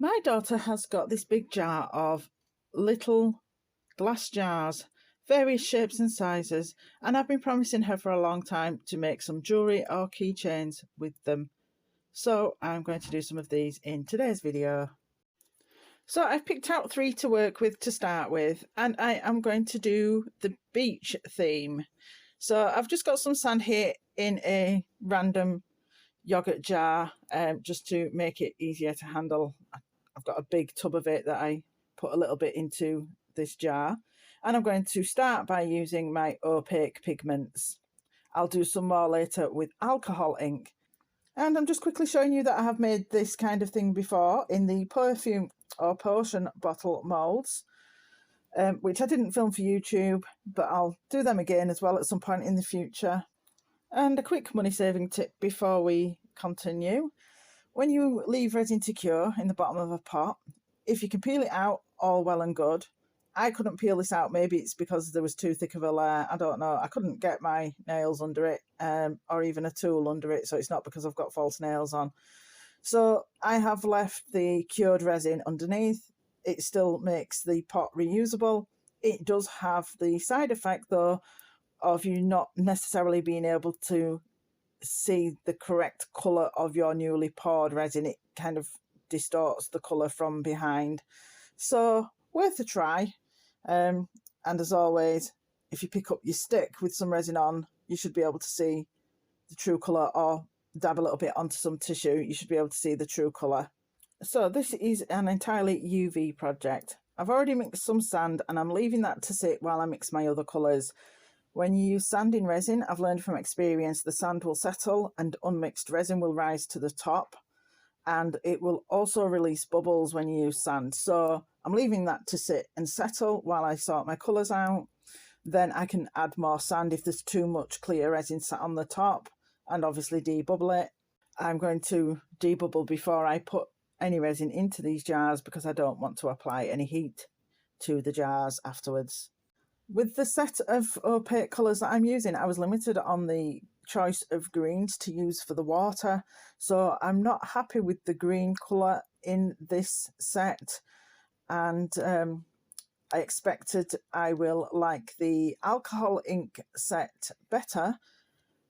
My daughter has got this big jar of little glass jars, various shapes and sizes, and I've been promising her for a long time to make some jewellery or keychains with them. So I'm going to do some of these in today's video. So I've picked out 3 to work with to start with, and I am going to do the beach theme. So I've just got some sand here in a random yogurt jar, just to make it easier to handle. I've got a big tub of it that I put a little bit into this jar, and I'm going to start by using my opaque pigments. I'll do some more later with alcohol ink, and I'm just quickly showing you that I have made this kind of thing before in the perfume or potion bottle molds, which I didn't film for YouTube, but I'll do them again as well at some point in the future. And a quick money saving tip before we continue: when you leave resin to cure in the bottom of a pot, if you can peel it out, all well and good. I couldn't peel this out. Maybe it's because there was too thick of a layer. I don't know. I couldn't get my nails under it, or even a tool under it. So it's not because I've got false nails on. So I have left the cured resin underneath. It still makes the pot reusable. It does have the side effect, though, of you not necessarily being able to see the correct colour of your newly poured resin. It kind of distorts the colour from behind. So worth a try. And as always, if you pick up your stick with some resin on, you should be able to see the true colour, or dab a little bit onto some tissue, you should be able to see the true colour. So this is an entirely UV project. I've already mixed some sand and I'm leaving that to sit while I mix my other colours. When you use sand in resin, I've learned from experience, the sand will settle and unmixed resin will rise to the top, and it will also release bubbles when you use sand. So I'm leaving that to sit and settle while I sort my colours out. Then I can add more sand if there's too much clear resin sat on the top, and obviously debubble it. I'm going to debubble before I put any resin into these jars because I don't want to apply any heat to the jars afterwards. With the set of opaque colours that I'm using, I was limited on the choice of greens to use for the water. So I'm not happy with the green colour in this set. And I expected I will like the alcohol ink set better.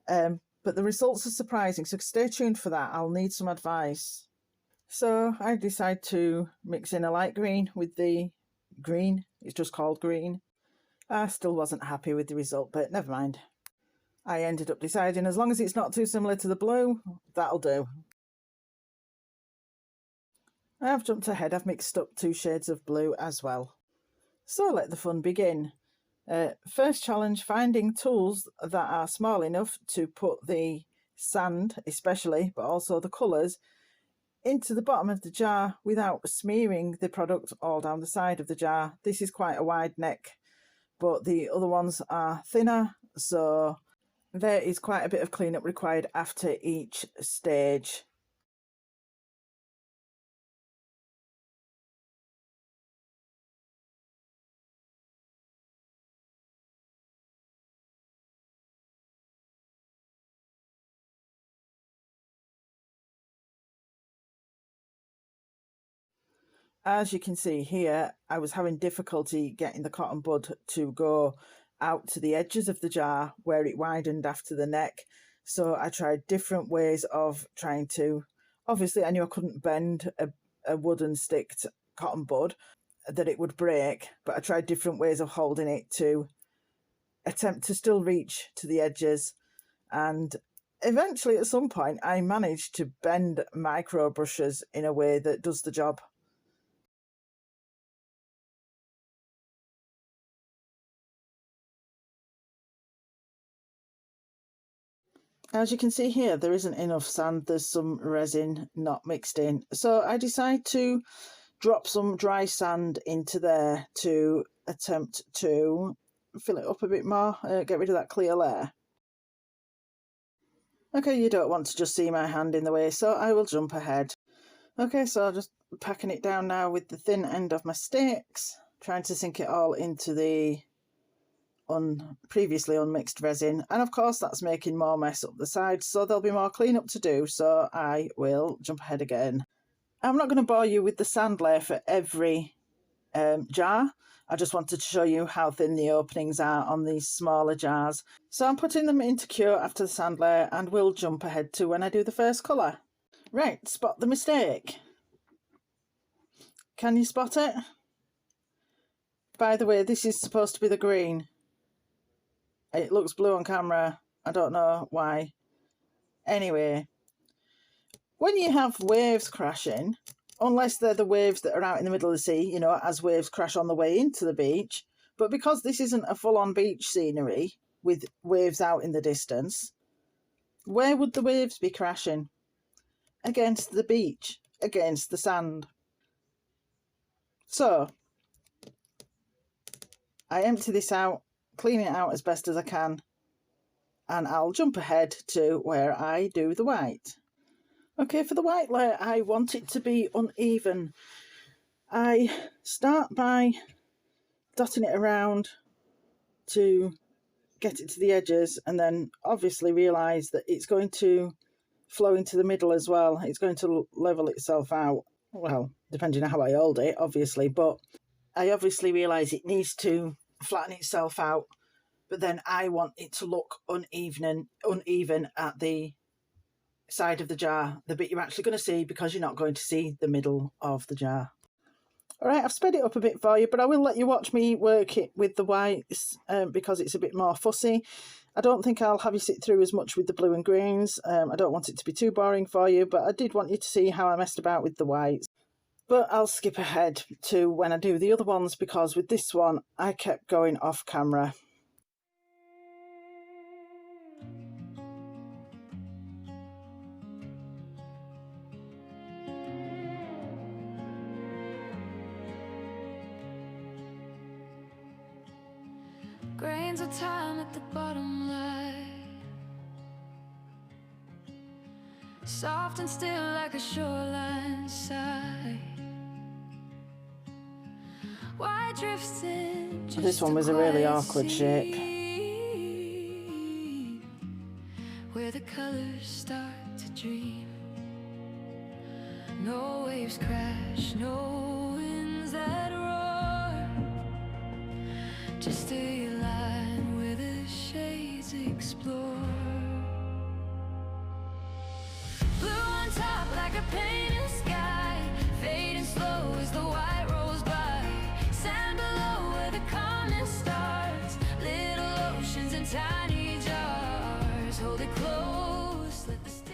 But the results are surprising, so stay tuned for that. I'll need some advice. So I decided to mix in a light green with the green. It's just called green. I still wasn't happy with the result, but never mind. I ended up deciding as long as it's not too similar to the blue, that'll do. I've jumped ahead. I've mixed up 2 shades of blue as well. So let the fun begin. First challenge, finding tools that are small enough to put the sand especially, but also the colours, into the bottom of the jar without smearing the product all down the side of the jar. This is quite a wide neck, but the other ones are thinner, so there is quite a bit of cleanup required after each stage. As you can see here, I was having difficulty getting the cotton bud to go out to the edges of the jar where it widened after the neck. So I tried different ways of trying to, obviously I knew I couldn't bend a wooden sticked cotton bud, that it would break, but I tried different ways of holding it to attempt to still reach to the edges. And eventually at some point I managed to bend micro brushes in a way that does the job. As you can see here, there isn't enough sand, there's some resin not mixed in. So I decided to drop some dry sand into there to attempt to fill it up a bit more, get rid of that clear layer. Okay, you don't want to just see my hand in the way, so I will jump ahead. Okay, so I'm just packing it down now with the thin end of my sticks, trying to sink it all into the previously unmixed resin, and of course that's making more mess up the sides, so there'll be more cleanup to do, so I will jump ahead again. I'm not going to bore you with the sand layer for every jar. I just wanted to show you how thin the openings are on these smaller jars. So I'm putting them into cure after the sand layer, and we'll jump ahead to when I do the first colour. Right, spot the mistake. Can you spot it? By the way, this is supposed to be the green. It looks blue on camera. I don't know why. Anyway, when you have waves crashing, unless they're the waves that are out in the middle of the sea, you know, as waves crash on the way into the beach, but because this isn't a full-on beach scenery with waves out in the distance, where would the waves be crashing? Against the beach, against the sand. So, I empty this out, clean it out as best as I can, and I'll jump ahead to where I do the white. Okay, for the white layer, I want it to be uneven. I start by dotting it around to get it to the edges, and then obviously realise that it's going to flow into the middle as well. It's going to level itself out, well, depending on how I hold it, obviously, but I obviously realise it needs to flatten itself out, but then I want it to look uneven at the side of the jar, the bit you're actually going to see, because you're not going to see the middle of the jar. Alright, I've sped it up a bit for you, but I will let you watch me work it with the whites because it's a bit more fussy. I don't think I'll have you sit through as much with the blue and greens. I don't want it to be too boring for you, but I did want you to see how I messed about with the whites. But I'll skip ahead to when I do the other ones, because with this one I kept going off camera. Grains of time at the bottom lie, soft and still like a shoreline sigh. Why drifts in just This one was a really awkward shape. where the colors start to dream. No waves crash, no winds that roar, just a line where the shades explore. Blue on top like a painted sky, fading slow as the white rolls by. Sand below where the calmness starts, little oceans in tiny jars. Hold it close, let the stillness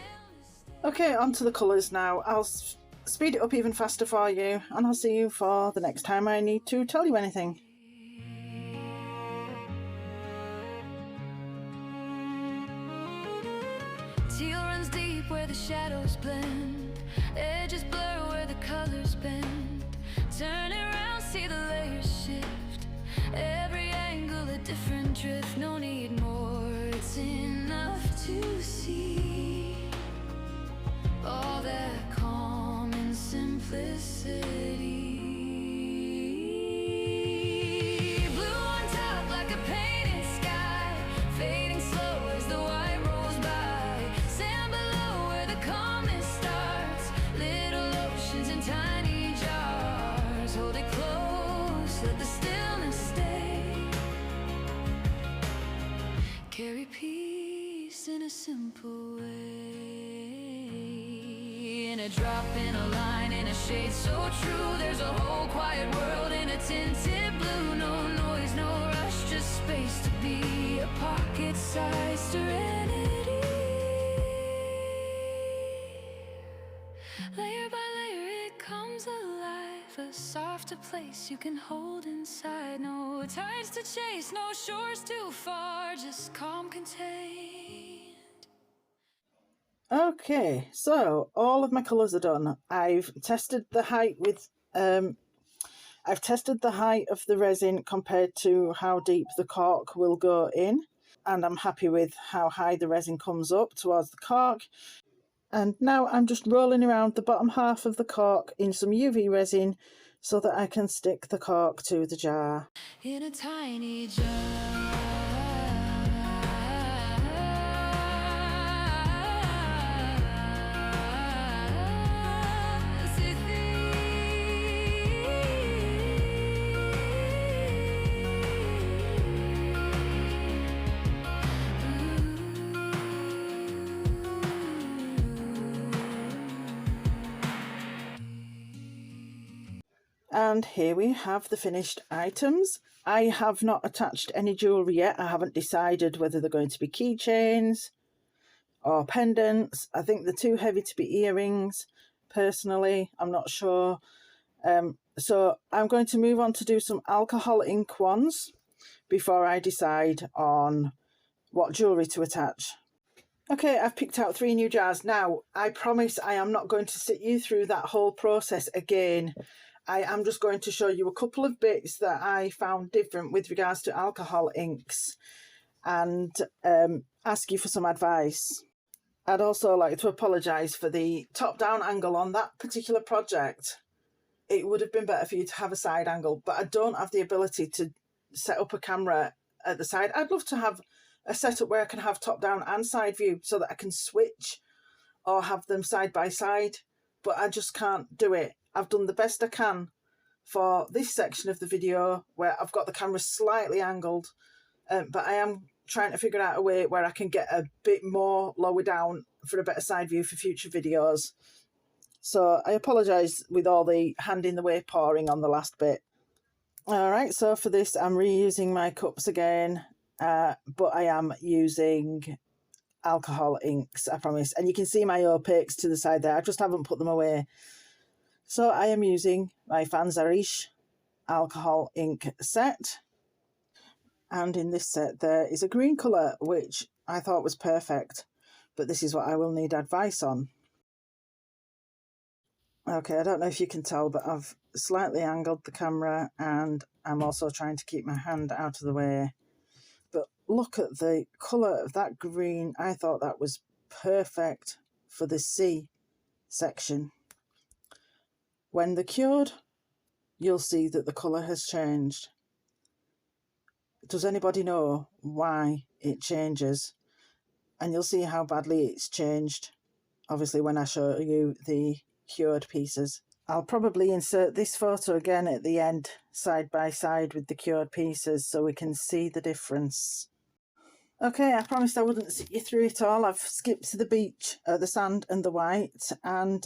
stay. Okay, on to the colours now. I'll speed it up even faster for you, and I'll see you for the next time I need to tell you anything. Teal runs deep where the shadows blend, edges blur where the colors bend. Turn it around, see the layers shift, every angle a different drift. No need more, it's enough to see all that calm and simplicity. Blue on top like a painted sky, fading slow as the white rolls by. Sand below where the calmness starts, little oceans in tiny jars. Hold it close, let the stillness stay. Carry peace in a simple way, in a drop, in a line, in a shade so true. There's a whole quiet world in a tinted blue. No noise, no rush, just space to be a pocket-sized serenity. Layer by layer it comes alive, a softer place you can hold inside. No tides to chase, no shores too far, just calm contained. Okay, so all of my colours are done. I've tested the height with I've tested the height of the resin compared to how deep the cork will go in, and I'm happy with how high the resin comes up towards the cork. And now I'm just rolling around the bottom half of the cork in some UV resin so that I can stick the cork to the jar. In a tiny jar, sit And here we have the finished items. I have not attached any jewellery yet. I haven't decided whether they're going to be keychains or pendants. I think they're too heavy to be earrings. Personally, I'm not sure. So I'm going to move on to do some alcohol ink ones before I decide on what jewellery to attach. Okay, I've picked out 3 new jars. Now, I promise I am not going to sit you through that whole process again. I am just going to show you a couple of bits that I found different with regards to alcohol inks and ask you for some advice. I'd also like to apologise for the top-down angle on that particular project. It would have been better for you to have a side angle, but I don't have the ability to set up a camera at the side. I'd love to have a setup where I can have top-down and side view so that I can switch or have them side by side, but I just can't do it. I've done the best I can for this section of the video where I've got the camera slightly angled, but I am trying to figure out a way where I can get a bit more lower down for a better side view for future videos. So I apologise with all the hand in the way pouring on the last bit. Alright, so for this I'm reusing my cups again, but I am using alcohol inks, I promise. And you can see my opaques to the side there, I just haven't put them away. So I am using my Fanzarish alcohol ink set. And in this set there is a green colour, which I thought was perfect. But this is what I will need advice on. Okay, I don't know if you can tell, but I've slightly angled the camera and I'm also trying to keep my hand out of the way. But look at the colour of that green. I thought that was perfect for the C section. When they're cured, you'll see that the colour has changed. Does anybody know why it changes? And you'll see how badly it's changed, obviously, when I show you the cured pieces. I'll probably insert this photo again at the end, side by side with the cured pieces, so we can see the difference. Okay, I promised I wouldn't sit you through it all. I've skipped to the beach, the sand and the white, and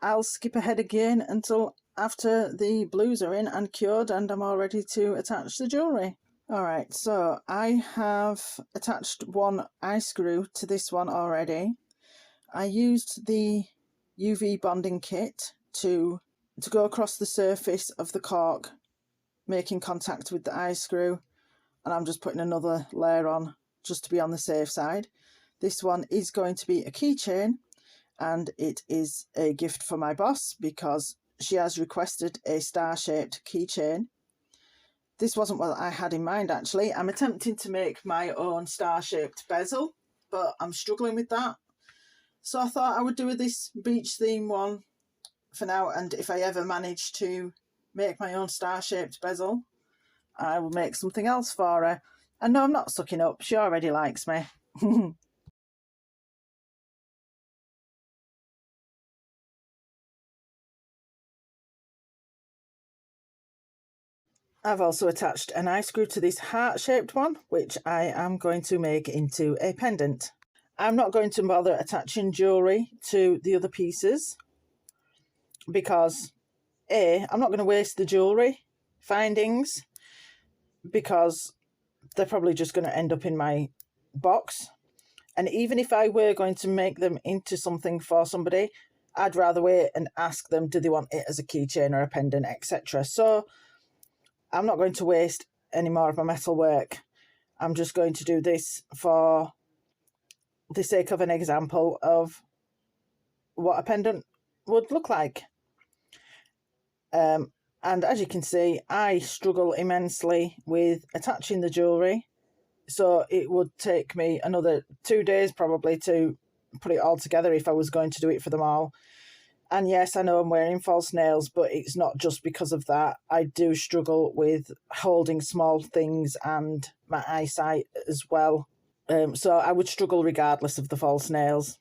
I'll skip ahead again until after the blues are in and cured and I'm all ready to attach the jewellery. Alright, so I have attached one eye screw to this one already. I used the UV bonding kit to go across the surface of the cork, making contact with the eye screw, and I'm just putting another layer on just to be on the safe side. This one is going to be a keychain, and it is a gift for my boss because she has requested a star-shaped keychain. This wasn't what I had in mind, actually. I'm attempting to make my own star-shaped bezel, but I'm struggling with that. So I thought I would do this beach theme one for now, and if I ever manage to make my own star-shaped bezel, I will make something else for her. And no, I'm not sucking up. She already likes me. I've also attached an eye screw to this heart-shaped one, which I am going to make into a pendant. I'm not going to bother attaching jewellery to the other pieces because A, I'm not going to waste the jewellery findings because they're probably just going to end up in my box. And even if I were going to make them into something for somebody, I'd rather wait and ask them, do they want it as a keychain or a pendant, etc. So I'm not going to waste any more of my metal work. I'm just going to do this for the sake of an example of what a pendant would look like. And as you can see, I struggle immensely with attaching the jewellery. So it would take me another 2 days probably to put it all together if I was going to do it for them all. And yes, I know I'm wearing false nails, but it's not just because of that. I do struggle with holding small things and my eyesight as well. So I would struggle regardless of the false nails.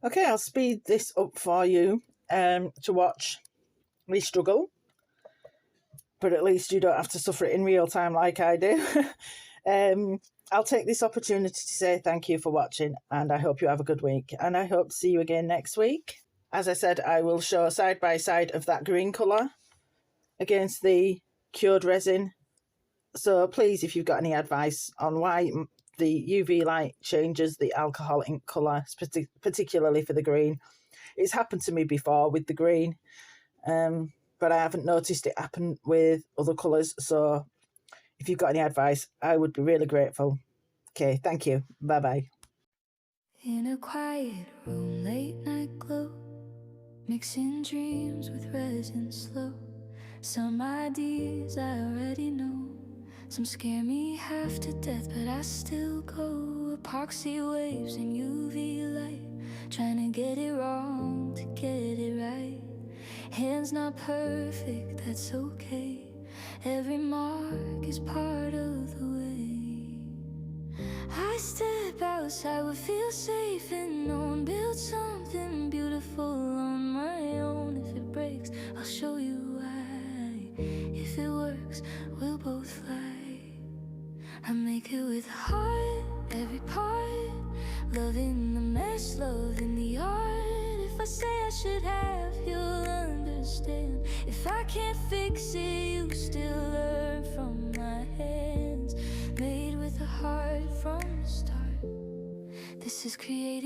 Okay, I'll speed this up for you to watch me struggle. But at least you don't have to suffer it in real time like I do. I'll take this opportunity to say thank you for watching, and I hope you have a good week. And I hope to see you again next week. As I said, I will show a side by side of that green colour against the cured resin. So please, if you've got any advice on why the UV light changes the alcohol ink colour, particularly for the green. It's happened to me before with the green, but I haven't noticed it happen with other colours. So if you've got any advice, I would be really grateful. Okay, thank you. Bye-bye. In a quiet room, late night glow, mixing dreams with resin slow. Some ideas I already know, some scare me half to death, but I still go. Epoxy waves and UV light, trying to get it wrong to get it right. Hands not perfect, that's okay. Every mark is part of the way. I step outside, would feel safe and known. Build something beautiful on my own. If it breaks, I'll show you why. If it works, we'll both fly. I make it with heart, every part. Loving the mess, loving the art. If I say I should have, you'll understand. If I can't fix it, you still learn from my hands. Made with a heart from the start. This is creative.